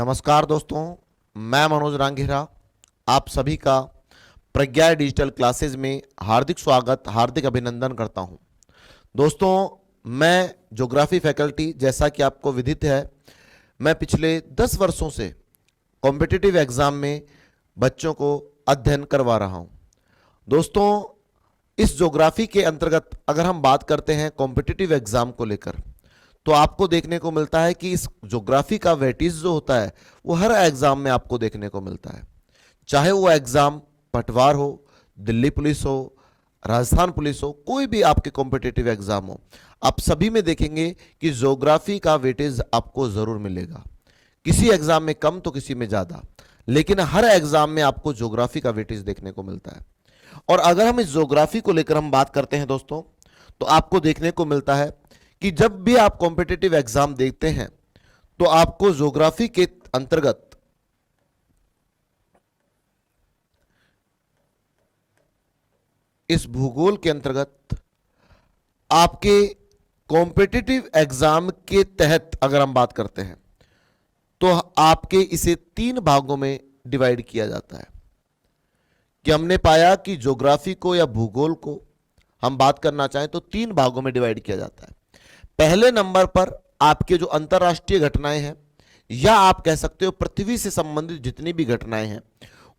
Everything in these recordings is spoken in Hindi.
नमस्कार दोस्तों, मैं मनोज रांगेरा आप सभी का प्रज्ञा डिजिटल क्लासेज में हार्दिक स्वागत, हार्दिक अभिनंदन करता हूं। दोस्तों, मैं ज्योग्राफी फैकल्टी, जैसा कि आपको विदित है, मैं पिछले 10 वर्षों से कॉम्पिटिटिव एग्जाम में बच्चों को अध्ययन करवा रहा हूं। दोस्तों, इस ज्योग्राफी के अंतर्गत अगर हम बात करते हैं कॉम्पिटिटिव एग्जाम को लेकर, तो आपको देखने को मिलता है कि इस ज्योग्राफी का वेटेज जो होता है वो हर एग्जाम में आपको देखने को मिलता है। चाहे वो एग्जाम पटवार हो, दिल्ली पुलिस हो, राजस्थान पुलिस हो, कोई भी आपके कॉम्पिटिटिव एग्जाम हो, आप सभी में देखेंगे कि ज्योग्राफी का वेटेज आपको जरूर मिलेगा। किसी एग्जाम में कम तो किसी में ज्यादा, लेकिन हर एग्जाम में आपको ज्योग्राफी का वेटेज देखने को मिलता है। और अगर हम इस ज्योग्राफी को लेकर हम बात करते हैं दोस्तों, तो आपको देखने को मिलता है कि जब भी आप कॉम्पिटिटिव एग्जाम देखते हैं तो आपको ज्योग्राफी के अंतर्गत इस भूगोल के अंतर्गत आपके कॉम्पिटिटिव एग्जाम के तहत अगर हम बात करते हैं तो आपके इसे 3 भागों में डिवाइड किया जाता है। कि हमने पाया कि ज्योग्राफी को या भूगोल को हम बात करना चाहें तो 3 भागों में डिवाइड किया जाता है। पहले नंबर पर आपके जो अंतरराष्ट्रीय घटनाएं हैं, या आप कह सकते हो पृथ्वी से संबंधित जितनी भी घटनाएं हैं,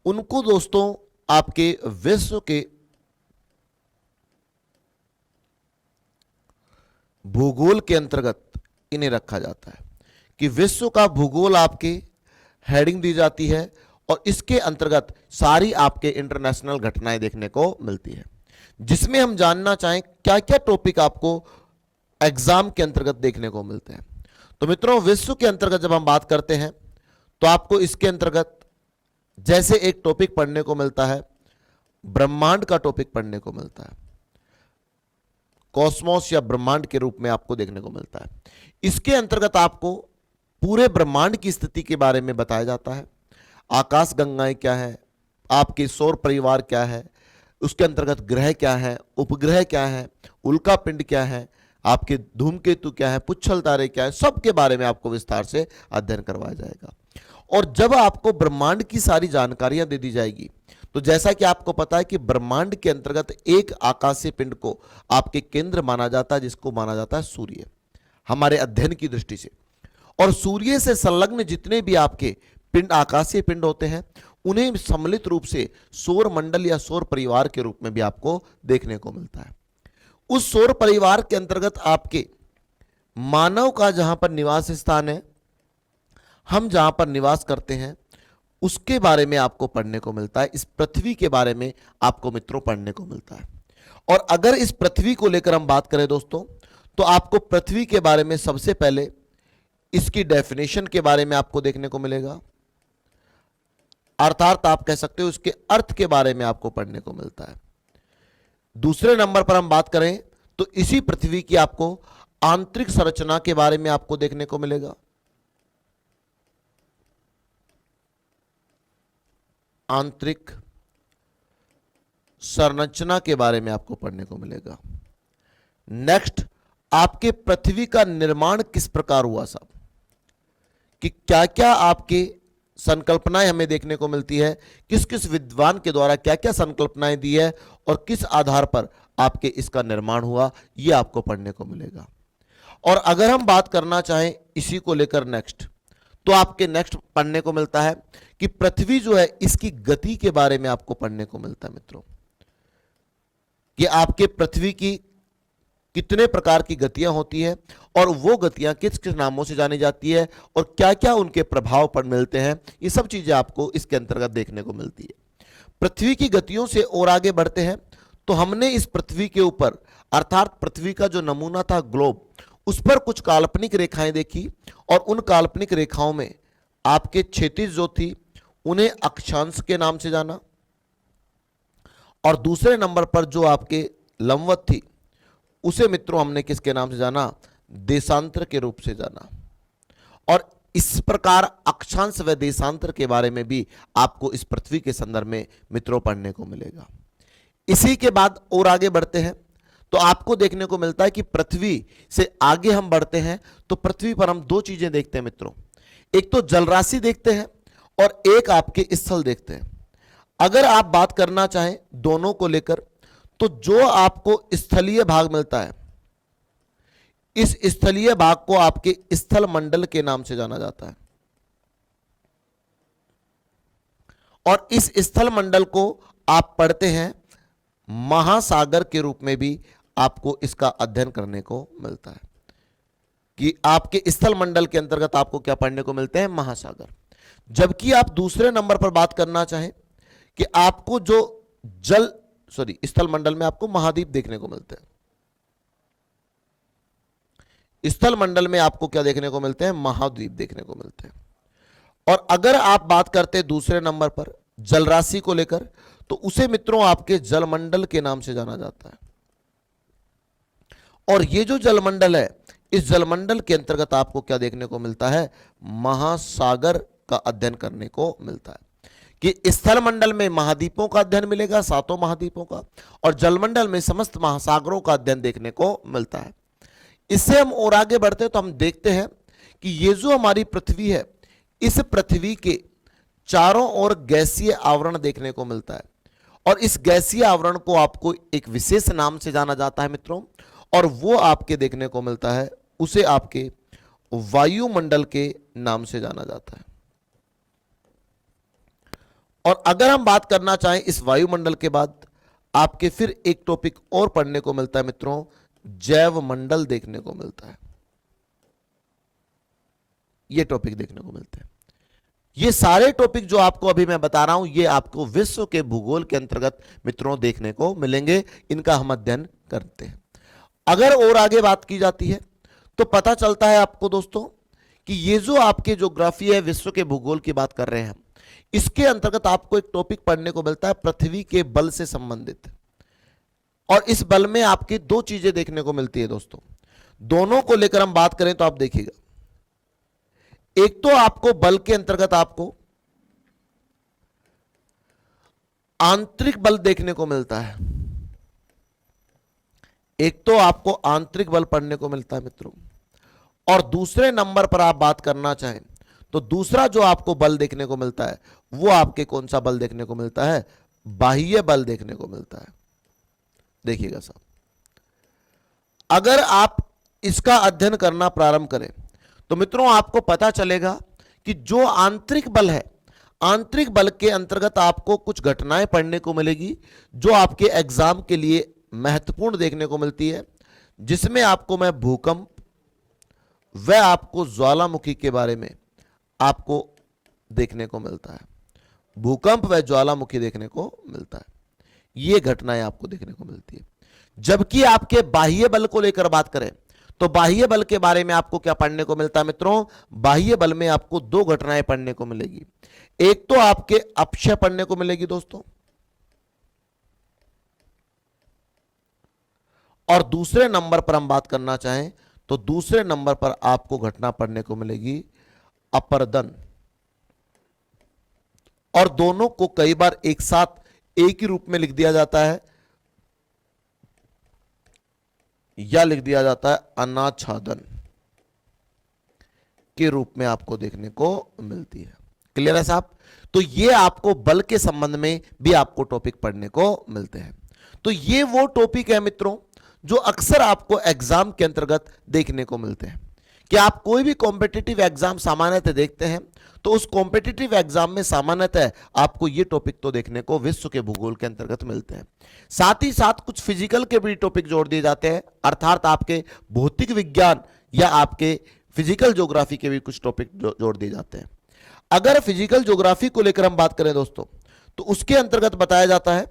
उनको दोस्तों आपके विश्व के भूगोल के अंतर्गत इन्हें रखा जाता है। कि विश्व का भूगोल आपके हेडिंग दी जाती है और इसके अंतर्गत सारी आपके इंटरनेशनल घटनाएं देखने को मिलती है, जिसमें हम जानना चाहें क्या क्या टॉपिक आपको एग्जाम के अंतर्गत देखने को मिलते हैं। तो मित्रों, विश्व के अंतर्गत जब हम बात करते हैं तो आपको इसके अंतर्गत जैसे एक टॉपिक पढ़ने को मिलता है, ब्रह्मांड का टॉपिक पढ़ने को मिलता है, कॉस्मोस या ब्रह्मांड के रूप में आपको देखने को मिलता है। इसके अंतर्गत आपको पूरे ब्रह्मांड की स्थिति के बारे में बताया जाता है। आकाश गंगाएं क्या है, आपके सौर परिवार क्या है, उसके अंतर्गत ग्रह क्या है, उपग्रह क्या है, उल्का पिंड क्या है, आपके धूमकेतु क्या है, पुच्छल तारे क्या है, सबके बारे में आपको विस्तार से अध्ययन करवाया जाएगा। और जब आपको ब्रह्मांड की सारी जानकारियां दे दी जाएगी, तो जैसा कि आपको पता है कि ब्रह्मांड के अंतर्गत एक आकाशीय पिंड को आपके केंद्र माना जाता है, जिसको माना जाता है सूर्य, हमारे अध्ययन की दृष्टि से। और सूर्य से संलग्न जितने भी आपके पिंड, आकाशीय पिंड होते हैं, उन्हें सम्मिलित रूप से सौर मंडल या सौर परिवार के रूप में भी आपको देखने को मिलता है। उस सौर परिवार के अंतर्गत आपके मानव का जहां पर निवास स्थान है, हम जहां पर निवास करते हैं, उसके बारे में आपको पढ़ने को मिलता है। इस पृथ्वी के बारे में आपको मित्रों पढ़ने को मिलता है। और अगर इस पृथ्वी को लेकर हम बात करें दोस्तों, तो आपको पृथ्वी के बारे में सबसे पहले इसकी डेफिनेशन के बारे में आपको देखने को मिलेगा, अर्थात आप कह सकते हो इसके अर्थ के बारे में आपको पढ़ने को मिलता है। दूसरे नंबर पर हम बात करें तो इसी पृथ्वी की आपको आंतरिक संरचना के बारे में आपको देखने को मिलेगा। आंतरिक संरचना के बारे में आपको पढ़ने को मिलेगा। नेक्स्ट, आपके पृथ्वी का निर्माण किस प्रकार हुआ साहब, कि क्या क्या आपके संकल्पनाएं हमें देखने को मिलती है, किस किस विद्वान के द्वारा क्या क्या संकल्पनाएं दी है और किस आधार पर आपके इसका निर्माण हुआ, यह आपको पढ़ने को मिलेगा। और अगर हम बात करना चाहें इसी को लेकर नेक्स्ट, तो आपके नेक्स्ट पढ़ने को मिलता है कि पृथ्वी जो है इसकी गति के बारे में आपको पढ़ने को मिलता है मित्रों, कि आपके पृथ्वी की कितने प्रकार की गतियां होती है और वो गतियां किस किस नामों से जानी जाती है और क्या क्या उनके प्रभाव पर मिलते हैं, ये सब चीजें आपको इसके अंतर्गत देखने को मिलती है। पृथ्वी की गतियों से और आगे बढ़ते हैं तो हमने इस पृथ्वी के ऊपर, अर्थात पृथ्वी का जो नमूना था ग्लोब, उस पर कुछ काल्पनिक रेखाएं देखी और उन काल्पनिक रेखाओं में आपके क्षैतिज जो थी उन्हें अक्षांश के नाम से जाना, और दूसरे नंबर पर जो आपके लंबवत थी उसे मित्रों हमने किसके नाम से जाना, देशांतर के रूप से जाना। और इस प्रकार अक्षांश व देशांतर के बारे में भी आपको इस पृथ्वी के संदर्भ में मित्रों पढ़ने को मिलेगा। इसी के बाद और आगे बढ़ते हैं तो आपको देखने को मिलता है कि पृथ्वी से आगे हम बढ़ते हैं तो पृथ्वी पर हम 2 चीजें देखते हैं मित्रों। एक तो जलराशि देखते हैं और एक आपके स्थल देखते हैं। अगर आप बात करना चाहें दोनों को लेकर, तो जो आपको स्थलीय भाग मिलता है, इस स्थलीय भाग को आपके स्थल मंडल के नाम से जाना जाता है, और इस स्थल मंडल को आप पढ़ते हैं महासागर के रूप में भी आपको इसका अध्ययन करने को मिलता है, कि आपके स्थल मंडल के अंतर्गत आपको क्या पढ़ने को मिलते हैं, महासागर। जबकि आप दूसरे नंबर पर बात करना चाहें कि आपको जो स्थल मंडल में आपको महाद्वीप देखने को मिलते हैं, स्थल मंडल में आपको क्या देखने को मिलते हैं, महाद्वीप देखने को मिलते हैं। और अगर आप बात करते हैं दूसरे नंबर पर जलराशि को लेकर, तो उसे मित्रों आपके जलमंडल के नाम से जाना जाता है। और ये जो जलमंडल है, इस जलमंडल के अंतर्गत आपको क्या देखने को मिलता है, महासागर का अध्ययन करने को मिलता है। कि स्थल मंडल में महाद्वीपों का अध्ययन मिलेगा, 7 महाद्वीपों का, और जलमंडल में समस्त महासागरों का अध्ययन देखने को मिलता है। इससे हम और आगे बढ़ते हैं तो हम देखते हैं कि ये जो हमारी पृथ्वी है, इस पृथ्वी के चारों ओर गैसीय आवरण देखने को मिलता है, और इस गैसीय आवरण को आपको एक विशेष नाम से जाना जाता है मित्रों, और वो आपके देखने को मिलता है, उसे आपके वायुमंडल के नाम से जाना जाता है। और अगर हम बात करना चाहें इस वायुमंडल के बाद, आपके फिर एक टॉपिक और पढ़ने को मिलता है मित्रों, जैव मंडल देखने को मिलता है। ये टॉपिक देखने को मिलते हैं। ये सारे टॉपिक जो आपको अभी मैं बता रहा हूं, ये आपको विश्व के भूगोल के अंतर्गत मित्रों देखने को मिलेंगे, इनका हम अध्ययन करते हैं। अगर और आगे बात की जाती है तो पता चलता है आपको दोस्तों कि ये जो आपके ज्योग्राफी है, विश्व के भूगोल की बात कर रहे हैं, इसके अंतर्गत आपको एक टॉपिक पढ़ने को मिलता है पृथ्वी के बल से संबंधित। और इस बल में आपकी 2 चीजें देखने को मिलती है दोस्तों। दोनों को लेकर हम बात करें तो आप देखिएगा, एक तो आपको बल के अंतर्गत आपको आंतरिक बल देखने को मिलता है, एक तो आपको आंतरिक बल पढ़ने को मिलता है मित्रों। और दूसरे नंबर पर आप बात करना चाहें तो दूसरा जो आपको बल देखने को मिलता है, वो आपके कौन सा बल देखने को मिलता है, बाह्य बल देखने को मिलता है। देखिएगा साहब, अगर आप इसका अध्ययन करना प्रारंभ करें तो मित्रों आपको पता चलेगा कि जो आंतरिक बल है, आंतरिक बल के अंतर्गत आपको कुछ घटनाएं पढ़ने को मिलेगी जो आपके एग्जाम के लिए महत्वपूर्ण देखने को मिलती है, जिसमें आपको मैं भूकंप व आपको ज्वालामुखी के बारे में आपको देखने को मिलता है। भूकंप व ज्वालामुखी देखने को मिलता है, ये घटनाएं आपको देखने को मिलती है। जबकि आपके बाह्य बल को लेकर बात करें तो बाह्य बल के बारे में आपको क्या पढ़ने को मिलता है मित्रों, बाह्य बल में आपको 2 घटनाएं पढ़ने को मिलेगी। एक तो आपके अपक्षय पढ़ने को मिलेगी दोस्तों, और दूसरे नंबर पर हम बात करना चाहें तो दूसरे नंबर पर आपको घटना पढ़ने को मिलेगी अपर्दन। और दोनों को कई बार एक साथ एक ही रूप में लिख दिया जाता है या लिख दिया जाता है अनाच्छादन के रूप में आपको देखने को मिलती है। क्लियर है साहब? तो ये आपको बल के संबंध में भी आपको टॉपिक पढ़ने को मिलते हैं। तो ये वो टॉपिक है मित्रों जो अक्सर आपको एग्जाम के अंतर्गत देखने को मिलते हैं। कि आप कोई भी कॉम्पिटिटिव एग्जाम सामान्यतः देखते हैं तो उस कॉम्पिटिटिव एग्जाम में सामान्यतः आपको ये टॉपिक तो देखने को विश्व के भूगोल के अंतर्गत मिलते हैं। साथ ही साथ कुछ फिजिकल के भी टॉपिक जोड़ दिए जाते हैं, अर्थात आपके भौतिक विज्ञान या आपके फिजिकल ज्योग्राफी के भी कुछ टॉपिक जोड़ दिए जाते हैं। अगर फिजिकल ज्योग्राफी को लेकर हम बात करें दोस्तों तो उसके अंतर्गत बताया जाता है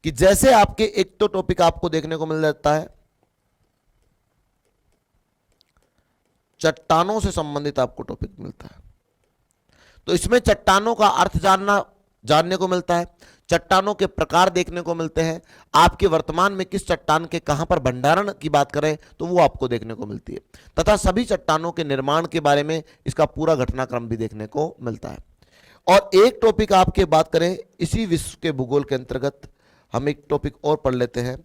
कि जैसे आपके एक तो टॉपिक आपको देखने को मिल जाता है चट्टानों से संबंधित आपको टॉपिक मिलता है। तो इसमें चट्टानों का अर्थ जानने को मिलता है, चट्टानों के प्रकार देखने को मिलते हैं, आपके वर्तमान में किस चट्टान के कहां पर भंडारण की बात करें तो वो आपको देखने को मिलती है, तथा सभी चट्टानों के निर्माण के बारे में इसका पूरा घटनाक्रम भी देखने को मिलता है। और एक टॉपिक आपके बात करें इसी विश्व के भूगोल के अंतर्गत हम एक टॉपिक और पढ़ लेते हैं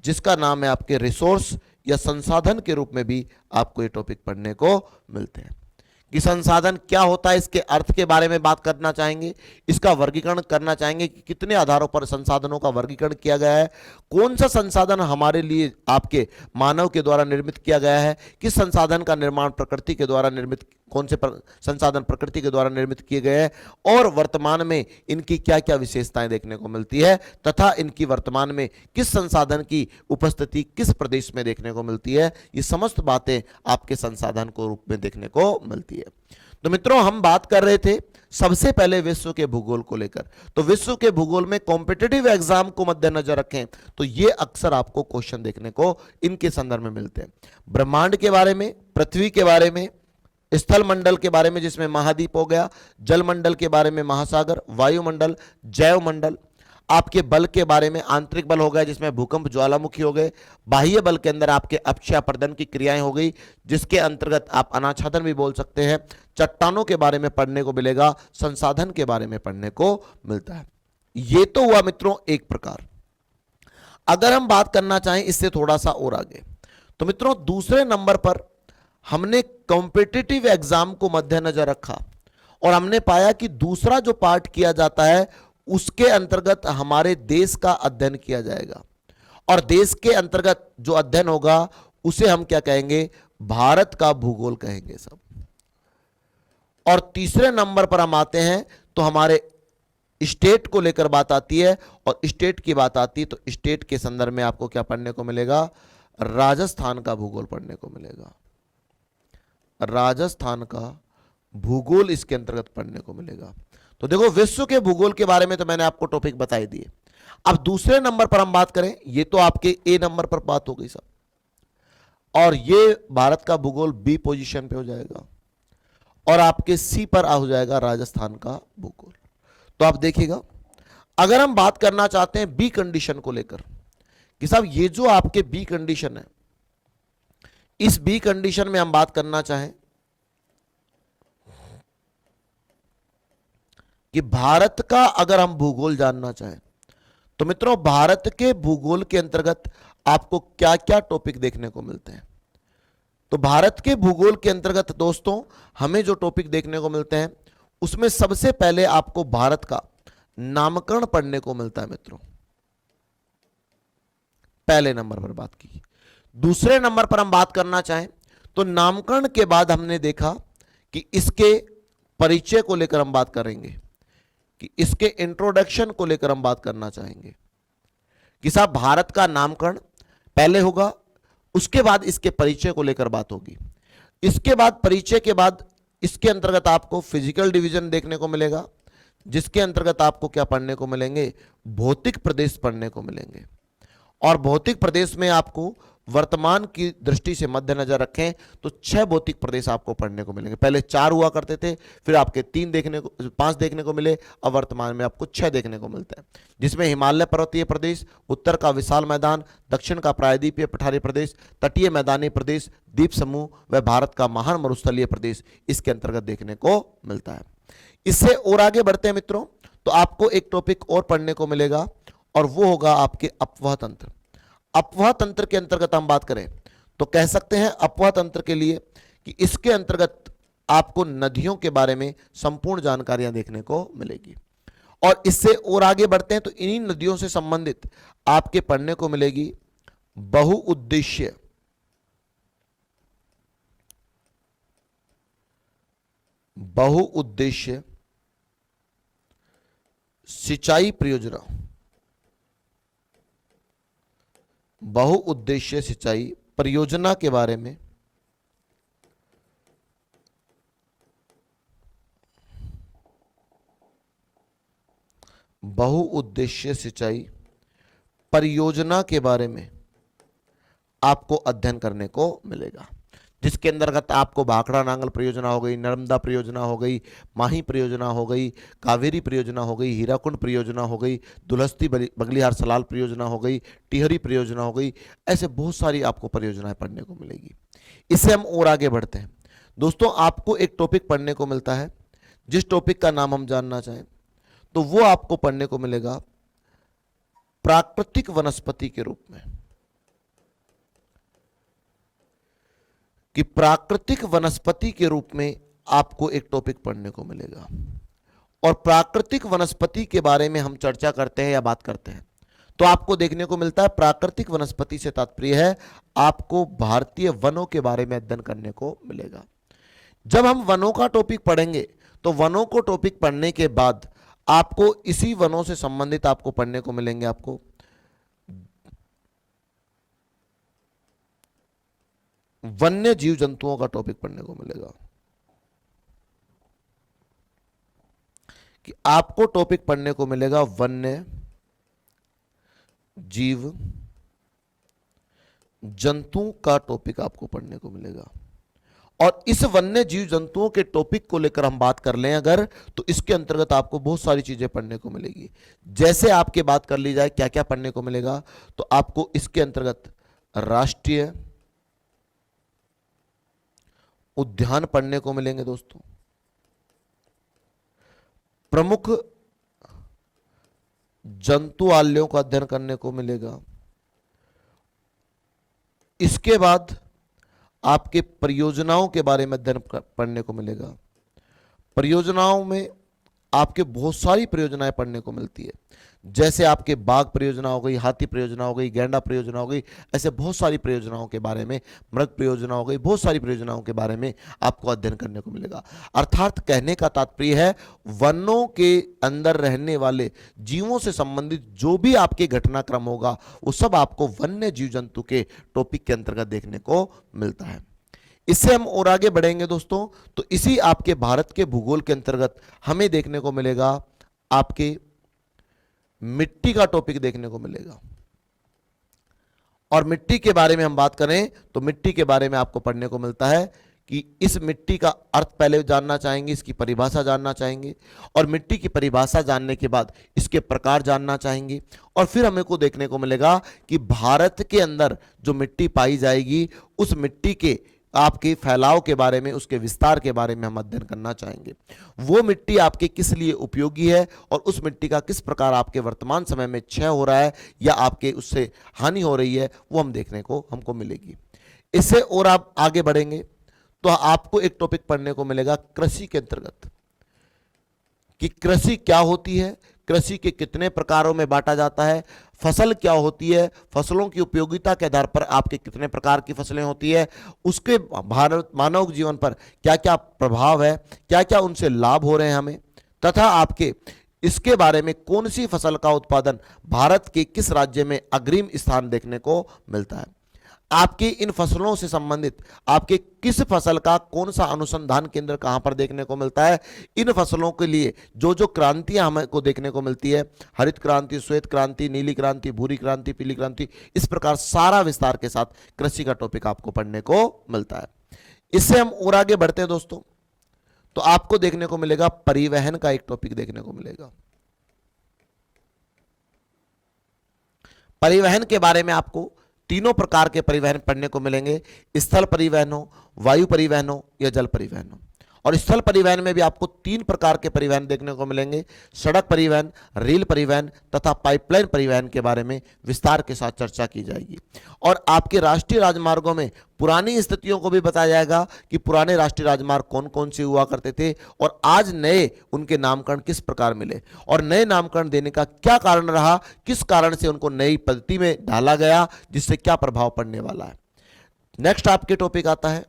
जिसका नाम है आपके रिसोर्स या संसाधन के रूप में भी आपको ये टॉपिक पढ़ने को मिलते हैं। कि संसाधन क्या होता है, इसके अर्थ के बारे में बात करना चाहेंगे, इसका वर्गीकरण करना चाहेंगे कि कितने आधारों पर संसाधनों का वर्गीकरण किया गया है, कौन सा संसाधन हमारे लिए आपके मानव के द्वारा निर्मित किया गया है, किस संसाधन का निर्माण प्रकृति के द्वारा निर्मित, कौन से संसाधन प्रकृति के द्वारा निर्मित किए गए हैं और वर्तमान में इनकी क्या क्या विशेषताएं देखने को मिलती है, तथा इनकी वर्तमान में किस संसाधन की उपस्थिति किस प्रदेश में देखने को मिलती है। ये समस्त बातें आपके संसाधन को रूप में देखने को मिलती है। तो मित्रों, हम बात कर रहे थे सबसे पहले विश्व के भूगोल को लेकर। तो विश्व के भूगोल में कॉम्पिटिटिव एग्जाम को मद्देनजर रखें तो ये अक्सर आपको क्वेश्चन देखने को इनके संदर्भ में मिलते हैं। ब्रह्मांड के बारे में, पृथ्वी के बारे में, स्थल मंडल के बारे में जिसमें महाद्वीप हो गया, जल मंडल के बारे में महासागर, वायुमंडल, जैव मंडल, आपके बल के बारे में आंतरिक बल हो गया जिसमें भूकंप, ज्वालामुखी हो गए, बाह्य बल के अंदर आपके अपक्षय अपर्दन की क्रियाएं हो गई जिसके अंतर्गत आप अनाच्छादन भी बोल सकते हैं, चट्टानों के बारे में पढ़ने को मिलेगा, संसाधन के बारे में पढ़ने को मिलता है। ये तो हुआ मित्रों एक प्रकार। अगर हम बात करना चाहें इससे थोड़ा सा और आगे, तो मित्रों दूसरे नंबर पर हमने कॉम्पिटिटिव एग्जाम को मद्देनजर रखा और हमने पाया कि दूसरा जो पार्ट किया जाता है उसके अंतर्गत हमारे देश का अध्ययन किया जाएगा और देश के अंतर्गत जो अध्ययन होगा उसे हम क्या कहेंगे, भारत का भूगोल कहेंगे सब। और तीसरे नंबर पर हम आते हैं तो हमारे स्टेट को लेकर बात आती है और स्टेट की बात आती है तो स्टेट के संदर्भ में आपको क्या पढ़ने को मिलेगा, राजस्थान का भूगोल पढ़ने को मिलेगा। राजस्थान का भूगोल इसके अंतर्गत पढ़ने को मिलेगा। तो देखो, विश्व के भूगोल के बारे में तो मैंने आपको टॉपिक बताई दिए। अब दूसरे नंबर पर हम बात करें, ये तो आपके ए नंबर पर बात हो गई सब, और ये भारत का भूगोल बी पोजीशन पे हो जाएगा और आपके सी पर हो जाएगा राजस्थान का भूगोल। तो आप देखिएगा, अगर हम बात करना चाहते हैं बी कंडीशन को लेकर कि साहब ये जो आपके बी कंडीशन है, इस बी कंडीशन में हम बात करना चाहें कि भारत का अगर हम भूगोल जानना चाहें तो मित्रों भारत के भूगोल के अंतर्गत आपको क्या क्या टॉपिक देखने को मिलते हैं। तो भारत के भूगोल के अंतर्गत दोस्तों हमें जो टॉपिक देखने को मिलते हैं उसमें सबसे पहले आपको भारत का नामकरण पढ़ने को मिलता है मित्रों, पहले नंबर पर बात की। दूसरे नंबर पर हम बात करना चाहें तो नामकरण के बाद हमने देखा कि इसके परिचय को लेकर हम बात करेंगे, कि इसके इंट्रोडक्शन को लेकर हम बात करना चाहेंगे कि साहब भारत का नामकरण पहले होगा, उसके बाद इसके परिचय को लेकर बात होगी। इसके बाद परिचय के बाद इसके अंतर्गत आपको फिजिकल डिवीजन देखने को मिलेगा जिसके अंतर्गत आपको क्या पढ़ने को मिलेंगे, भौतिक प्रदेश पढ़ने को मिलेंगे। और भौतिक प्रदेश में आपको वर्तमान की दृष्टि से मद्देनजर रखें तो 6 भौतिक प्रदेश आपको पढ़ने को मिलेंगे। पहले 4 हुआ करते थे, फिर आपके 5 देखने को मिले, अब वर्तमान में आपको 6 देखने को मिलते हैं, जिसमें हिमालय पर्वतीय प्रदेश, उत्तर का विशाल मैदान, दक्षिण का प्रायद्वीपीय पठारी प्रदेश, तटीय मैदानी प्रदेश, द्वीप समूह व भारत का महान मरुस्थलीय प्रदेश इसके अंतर्गत देखने को मिलता है। इससे और आगे बढ़ते हैं मित्रों तो आपको एक टॉपिक और पढ़ने को मिलेगा और वो होगा आपके अपवाह तंत्र। अपवाह तंत्र के अंतर्गत हम बात करें तो कह सकते हैं अपवाह तंत्र के लिए कि इसके अंतर्गत आपको नदियों के बारे में संपूर्ण जानकारियां देखने को मिलेगी। और इससे और आगे बढ़ते हैं तो इन्हीं नदियों से संबंधित आपके पढ़ने को मिलेगी बहुउद्देश्य सिंचाई परियोजना, बहुउद्देश्य सिंचाई परियोजना के बारे में बहुउद्देश्य सिंचाई परियोजना के बारे में आपको अध्ययन करने को मिलेगा, जिसके अंतर्गत आपको भाखड़ा नांगल परियोजना हो गई, नर्मदा परियोजना हो गई, माही परियोजना हो गई, कावेरी परियोजना हो गई, हीराकुंड परियोजना हो गई, दुलहस्ती बगलिहार सलाल परियोजना हो गई, टिहरी परियोजना हो गई, ऐसे बहुत सारी आपको परियोजनाएं पढ़ने को मिलेगी। इससे हम और आगे बढ़ते हैं दोस्तों, आपको एक टॉपिक पढ़ने को मिलता है जिस टॉपिक का नाम हम जानना चाहें तो वो आपको पढ़ने को मिलेगा प्राकृतिक वनस्पति के रूप में, कि प्राकृतिक वनस्पति के रूप में आपको एक टॉपिक पढ़ने को मिलेगा। और प्राकृतिक वनस्पति के बारे में हम चर्चा करते हैं या बात करते हैं तो आपको देखने को मिलता है प्राकृतिक वनस्पति से तात्पर्य है आपको भारतीय वनों के बारे में अध्ययन करने को मिलेगा। जब हम वनों का टॉपिक पढ़ेंगे तो वनों को टॉपिक पढ़ने के बाद आपको इसी वनों से संबंधित आपको पढ़ने को मिलेंगे, आपको वन्य जीव जंतुओं का टॉपिक पढ़ने को मिलेगा कि आपको टॉपिक पढ़ने को मिलेगा वन्य जीव जंतु का टॉपिक आपको पढ़ने को मिलेगा। और इस वन्य जीव जंतुओं के टॉपिक को लेकर हम बात कर लें अगर, तो इसके अंतर्गत आपको बहुत सारी चीजें पढ़ने को मिलेगी। जैसे आपके बात कर ली जाए क्या क्या पढ़ने को मिलेगा, तो आपको इसके अंतर्गत राष्ट्रीय उद्यान पढ़ने को मिलेंगे दोस्तों, प्रमुख जंतुआल्यों का अध्ययन करने को मिलेगा। इसके बाद आपके परियोजनाओं के बारे में अध्ययन पढ़ने को मिलेगा। परियोजनाओं में आपके बहुत सारी परियोजनाएं पढ़ने को मिलती है, जैसे आपके बाघ परियोजना हो गई, हाथी परियोजना हो गई, गैंडा परियोजना हो गई, ऐसे बहुत सारी परियोजनाओं के बारे में, मृग परियोजना हो गई, बहुत सारी परियोजनाओं के बारे में आपको अध्ययन करने को मिलेगा। अर्थात कहने का तात्पर्य है वनों के अंदर रहने वाले जीवों से संबंधित जो भी आपके घटनाक्रम होगा वो सब आपको वन्य जीव जंतु के टॉपिक के अंतर्गत देखने को मिलता है। इससे हम और आगे बढ़ेंगे दोस्तों, तो इसी आपके भारत के भूगोल के अंतर्गत हमें देखने को मिलेगा आपके मिट्टी का टॉपिक देखने को मिलेगा। और मिट्टी के बारे में हम बात करें तो मिट्टी के बारे में आपको पढ़ने को मिलता है कि इस मिट्टी का अर्थ पहले जानना चाहेंगे, इसकी परिभाषा जानना चाहेंगे, और मिट्टी की परिभाषा जानने के बाद इसके प्रकार जानना चाहेंगे। और फिर हमें को देखने को मिलेगा कि भारत के अंदर जो मिट्टी पाई जाएगी उस मिट्टी के आपके फैलाव के बारे में, उसके विस्तार के बारे में हम अध्ययन करना चाहेंगे। वो मिट्टी आपके किस लिए उपयोगी है और उस मिट्टी का किस प्रकार आपके वर्तमान समय में क्षय हो रहा है या आपके उससे हानि हो रही है, वो हम देखने को हमको मिलेगी। इससे और आप आगे बढ़ेंगे तो आपको एक टॉपिक पढ़ने को मिलेगा कृषि के अंतर्गत कि कृषि क्या होती है, कृषि के कितने प्रकारों में बांटा जाता है, फसल क्या होती है, फसलों की उपयोगिता के आधार पर आपके कितने प्रकार की फसलें होती है, उसके भारत मानव जीवन पर क्या क्या प्रभाव है, क्या क्या उनसे लाभ हो रहे हैं हमें, तथा आपके इसके बारे में कौन सी फसल का उत्पादन भारत के किस राज्य में अग्रिम स्थान देखने को मिलता है। आपकी इन फसलों से संबंधित आपके किस फसल का कौन सा अनुसंधान केंद्र कहां पर देखने को मिलता है, इन फसलों के लिए जो जो क्रांतियां हमको देखने को मिलती है, हरित क्रांति, श्वेत क्रांति, नीली क्रांति, भूरी क्रांति, पीली क्रांति, इस प्रकार सारा विस्तार के साथ कृषि का टॉपिक आपको पढ़ने को मिलता है। इससे हम और आगे बढ़ते हैं दोस्तों, तो आपको देखने को मिलेगा परिवहन का एक टॉपिक देखने को मिलेगा। परिवहन के बारे में आपको तीनों प्रकार के परिवहन पढ़ने को मिलेंगे, स्थल परिवहन हो, वायु परिवहन हो या जल परिवहन हो। और स्थल परिवहन में भी आपको तीन प्रकार के परिवहन देखने को मिलेंगे, सड़क परिवहन, रेल परिवहन तथा पाइपलाइन परिवहन के बारे में विस्तार के साथ चर्चा की जाएगी। और आपके राष्ट्रीय राजमार्गों में पुरानी स्थितियों को भी बताया जाएगा कि पुराने राष्ट्रीय राजमार्ग कौन कौन से हुआ करते थे और आज नए उनके नामकरण किस प्रकार मिले और नए नामकरण देने का क्या कारण रहा, किस कारण से उनको नई पद्धति में ढाला गया, जिससे क्या प्रभाव पड़ने वाला है। नेक्स्ट आपके टॉपिक आता है,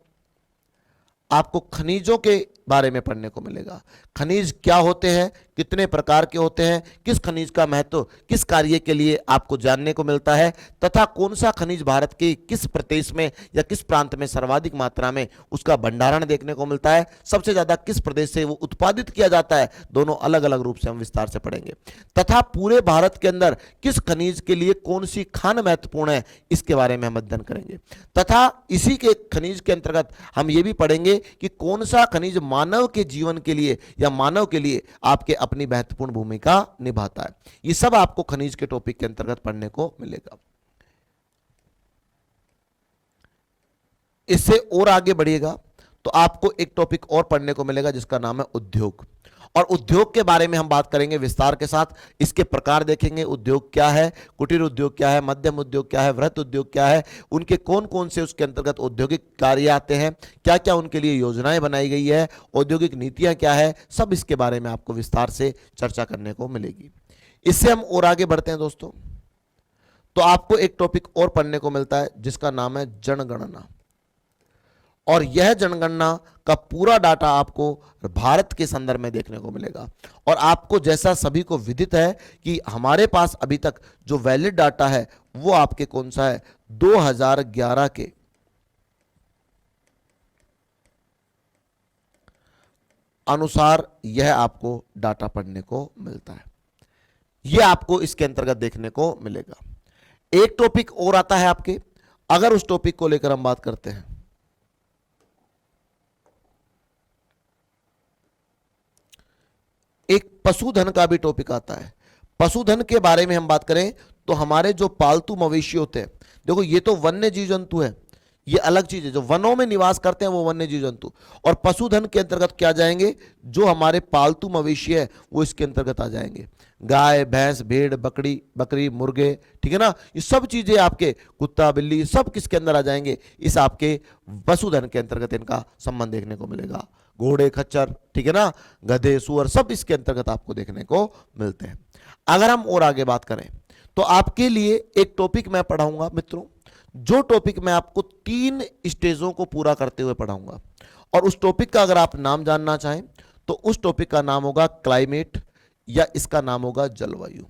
आपको खनिजों के बारे में पढ़ने को मिलेगा। खनिज क्या होते हैं, कितने प्रकार के होते हैं, किस खनिज का महत्व किस कार्य के लिए आपको जानने को मिलता है, तथा कौन सा खनिज भारत के किस प्रदेश में या किस प्रांत में सर्वाधिक मात्रा में उसका भंडारण देखने को मिलता है, सबसे ज्यादा किस प्रदेश से वो उत्पादित किया जाता है, दोनों अलग अलग रूप से हम विस्तार से पढ़ेंगे। तथा पूरे भारत के अंदर किस खनिज के लिए कौन सी खान महत्वपूर्ण है, इसके बारे में हम अध्ययन करेंगे। तथा इसी के खनिज के अंतर्गत हम ये भी पढ़ेंगे कि कौन सा खनिज मानव के जीवन के लिए या मानव के लिए आपके अपनी महत्वपूर्ण भूमिका निभाता है। ये सब आपको खनिज के टॉपिक के अंतर्गत पढ़ने को मिलेगा। इससे और आगे बढ़िएगा तो आपको एक टॉपिक और पढ़ने को मिलेगा जिसका नाम है उद्योग। और उद्योग के बारे में हम बात करेंगे विस्तार के साथ। इसके प्रकार देखेंगे, उद्योग क्या है, कुटीर उद्योग क्या है, मध्यम उद्योग क्या है, वृहत उद्योग क्या है, उनके कौन कौन से उसके अंतर्गत औद्योगिक कार्य आते हैं, क्या क्या उनके लिए योजनाएं बनाई गई है, औद्योगिक नीतियां क्या है, सब इसके बारे में आपको विस्तार से चर्चा करने को मिलेगी। इससे हम और आगे बढ़ते हैं दोस्तों, तो आपको एक टॉपिक और पढ़ने को मिलता है जिसका नाम है जनगणना। और यह जनगणना का पूरा डाटा आपको भारत के संदर्भ में देखने को मिलेगा। और आपको जैसा सभी को विदित है कि हमारे पास अभी तक जो वैलिड डाटा है वो आपके कौन सा है, 2011 के अनुसार यह आपको डाटा पढ़ने को मिलता है। यह आपको इसके अंतर्गत देखने को मिलेगा। एक टॉपिक और आता है आपके, अगर उस टॉपिक को लेकर हम बात करते हैं, एक पशुधन का भी टॉपिक आता है। पशुधन के बारे में हम बात करें तो हमारे जो पालतू मवेशी होते हैं, देखो ये तो वन्य जीव जंतु है, ये अलग चीज है। जो वनों में निवास करते हैं वो वन्य जीव जंतु, और पशुधन के अंतर्गत क्या जाएंगे, जो हमारे पालतू मवेशी है वो इसके अंतर्गत आ जाएंगे। गाय, भैंस, भेड़, बकरी, मुर्गे, ठीक है ना, ये सब चीजें आपके, कुत्ता, बिल्ली, सब किसके अंदर आ जाएंगे, इस आपके पशुधन के अंतर्गत इनका संबंध देखने को मिलेगा। घोड़े, खच्चर, ठीक है ना, गधे, सुअर, सब इसके अंतर्गत आपको देखने को मिलते हैं। अगर हम और आगे बात करें तो आपके लिए एक टॉपिक मैं पढ़ाऊंगा मित्रों, जो टॉपिक मैं आपको 3 स्टेजों को पूरा करते हुए पढ़ाऊंगा। और उस टॉपिक का अगर आप नाम जानना चाहें तो उस टॉपिक का नाम होगा क्लाइमेट, या इसका नाम होगा जलवायु।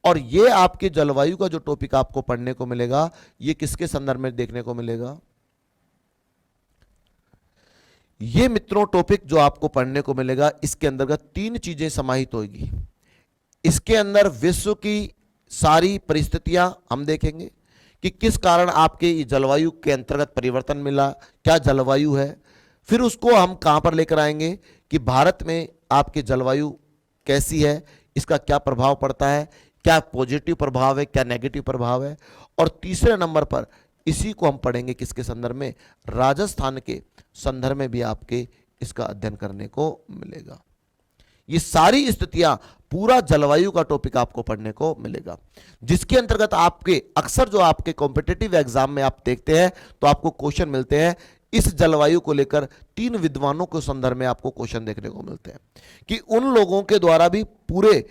और ये आपके जलवायु का जो टॉपिक आपको पढ़ने को मिलेगा, ये किसके संदर्भ में देखने को मिलेगा, ये मित्रों टॉपिक जो आपको पढ़ने को मिलेगा, इसके अंतर्गत 3 चीजें समाहित होगी। इसके अंदर विश्व की सारी परिस्थितियां हम देखेंगे कि किस कारण आपके जलवायु के अंतर्गत परिवर्तन मिला, क्या जलवायु है। फिर उसको हम कहां पर लेकर आएंगे कि भारत में आपके जलवायु कैसी है, इसका क्या प्रभाव पड़ता है, क्या पॉजिटिव प्रभाव है, क्या नेगेटिव प्रभाव है। और तीसरे नंबर पर इसी को हम पढ़ेंगे किसके संदर्भ में, राजस्थान के संदर्भ में भी आपके इसका अध्ययन करने को मिलेगा। ये सारी स्थितियां, पूरा जलवायु का टॉपिक आपको पढ़ने को मिलेगा, जिसके अंतर्गत आपके अक्सर जो आपके कॉम्पिटिटिव एग्जाम में आप देखते हैं तो आपको क्वेश्चन मिलते हैं इस जलवायु को लेकर। 3 विद्वानों के संदर्भ में आपको क्वेश्चन देखने को मिलते हैं कि उन लोगों के द्वारा भी पूरे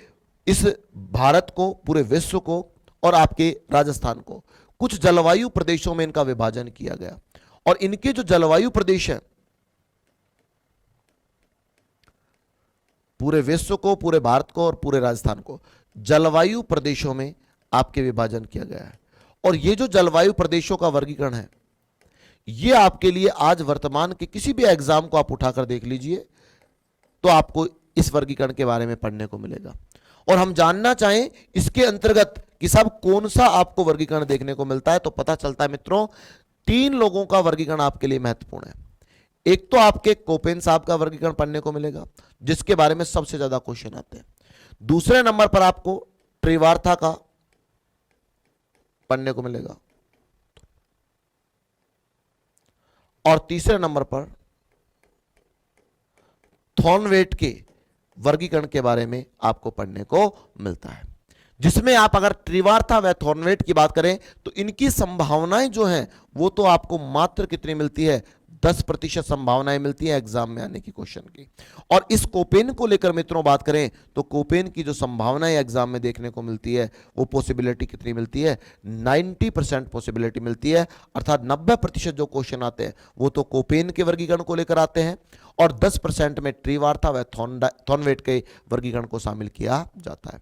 इस भारत को, पूरे विश्व को और आपके राजस्थान को कुछ जलवायु प्रदेशों में इनका विभाजन किया गया। और इनके जो जलवायु प्रदेश हैं, पूरे विश्व को, पूरे भारत को और पूरे राजस्थान को जलवायु प्रदेशों में आपके विभाजन किया गया है। और ये जो जलवायु प्रदेशों का वर्गीकरण है, ये आपके लिए आज वर्तमान के किसी भी एग्जाम को आप उठाकर देख लीजिए तो आपको इस वर्गीकरण के बारे में पढ़ने को मिलेगा। और हम जानना चाहें इसके अंतर्गत कि सब कौन सा आपको वर्गीकरण देखने को मिलता है, तो पता चलता है मित्रों 3 लोगों का वर्गीकरण आपके लिए महत्वपूर्ण है। एक तो आपके कोपेन साहब का वर्गीकरण पढ़ने को मिलेगा, जिसके बारे में सबसे ज्यादा क्वेश्चन आते हैं। दूसरे नंबर पर आपको त्रिवार्था का पढ़ने को मिलेगा, और तीसरे नंबर पर थॉर्नवेट के वर्गीकरण के बारे में आपको पढ़ने को मिलता है, जिसमें आप अगर त्रिवार्था व थॉर्नवेट की बात करें तो इनकी संभावनाएं जो हैं वो तो आपको मात्र कितनी मिलती है, 10% संभावनाएं मिलती है एग्जाम में आने की क्वेश्चन की। और इस कोपेन को लेकर मित्रों बात करें तो कोपेन की जो संभावनाएं एग्जाम में देखने को मिलती है वो पॉसिबिलिटी कितनी मिलती है, 90% पॉसिबिलिटी मिलती है। अर्थात 90% जो क्वेश्चन आते हैं वो तो कोपेन के वर्गीकरण को लेकर आते हैं, और 10% में त्रिवार्था व थॉर्नवेट के वर्गीकरण को शामिल किया जाता है।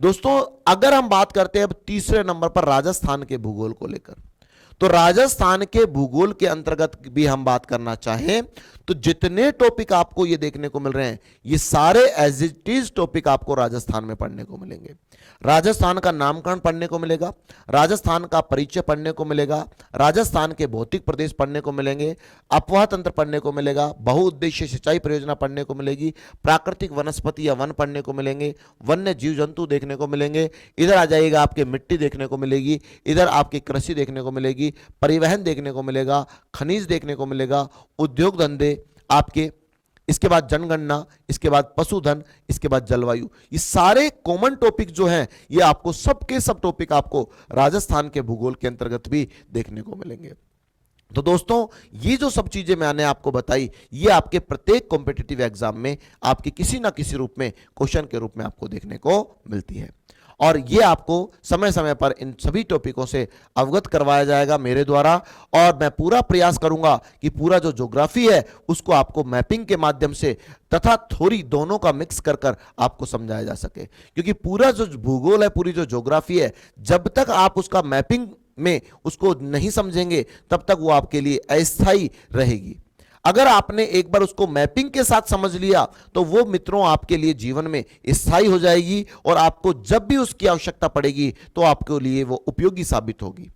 दोस्तों अगर हम बात करते हैं अब तीसरे नंबर पर राजस्थान के भूगोल को लेकर, तो राजस्थान के भूगोल के अंतर्गत भी हम बात करना चाहें तो जितने टॉपिक आपको ये देखने को मिल रहे हैं ये सारे एज इट इज टॉपिक आपको राजस्थान में पढ़ने को मिलेंगे। राजस्थान का नामकरण पढ़ने को मिलेगा, राजस्थान का परिचय पढ़ने को मिलेगा, राजस्थान के भौतिक प्रदेश पढ़ने को मिलेंगे, अपवाह तंत्र पढ़ने को मिलेगा, बहुउद्देश्य सिंचाई परियोजना पढ़ने को मिलेगी, प्राकृतिक वनस्पति या वन पढ़ने को मिलेंगे, वन्य जीव जंतु देखने को मिलेंगे, इधर आ जाइएगा आपके मिट्टी देखने को मिलेगी, इधर आपकी कृषि देखने को मिलेगी, परिवहन देखने को मिलेगा, खनिज देखने को मिलेगा, उद्योग धंधे, आपके इसके बाद जनगणना, इसके बाद पशुधन, इसके बाद जलवायु। ये सारे कॉमन टॉपिक जो हैं ये आपको सबके सब टॉपिक आपको राजस्थान के भूगोल के अंतर्गत भी देखने को मिलेंगे। तो दोस्तों ये जो सब चीजें मैंने आपको बताई ये आपके प्रत्येक कॉम्पिटिटिव एग्जाम में आपके किसी ना किसी रूप में क्वेश्चन के रूप में आपको देखने को मिलती है, और ये आपको समय समय पर इन सभी टॉपिकों से अवगत करवाया जाएगा मेरे द्वारा। और मैं पूरा प्रयास करूंगा कि पूरा जो ज्योग्राफी है उसको आपको मैपिंग के माध्यम से तथा थ्योरी दोनों का मिक्स कर कर आपको समझाया जा सके, क्योंकि पूरा जो भूगोल है, पूरी जो ज्योग्राफी है, जब तक आप उसका मैपिंग में उसको नहीं समझेंगे तब तक वो आपके लिए अस्थायी रहेगी। अगर आपने एक बार उसको मैपिंग के साथ समझ लिया तो वो मित्रों आपके लिए जीवन में स्थायी हो जाएगी, और आपको जब भी उसकी आवश्यकता पड़ेगी तो आपके लिए वो उपयोगी साबित होगी।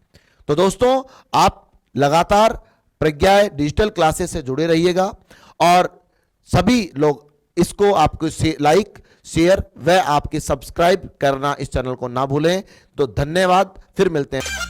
तो दोस्तों आप लगातार प्रज्ञा डिजिटल क्लासेस से जुड़े रहिएगा, और सभी लोग इसको आपको लाइक, शेयर व आपके सब्सक्राइब करना इस चैनल को ना भूलें। तो धन्यवाद, फिर मिलते हैं।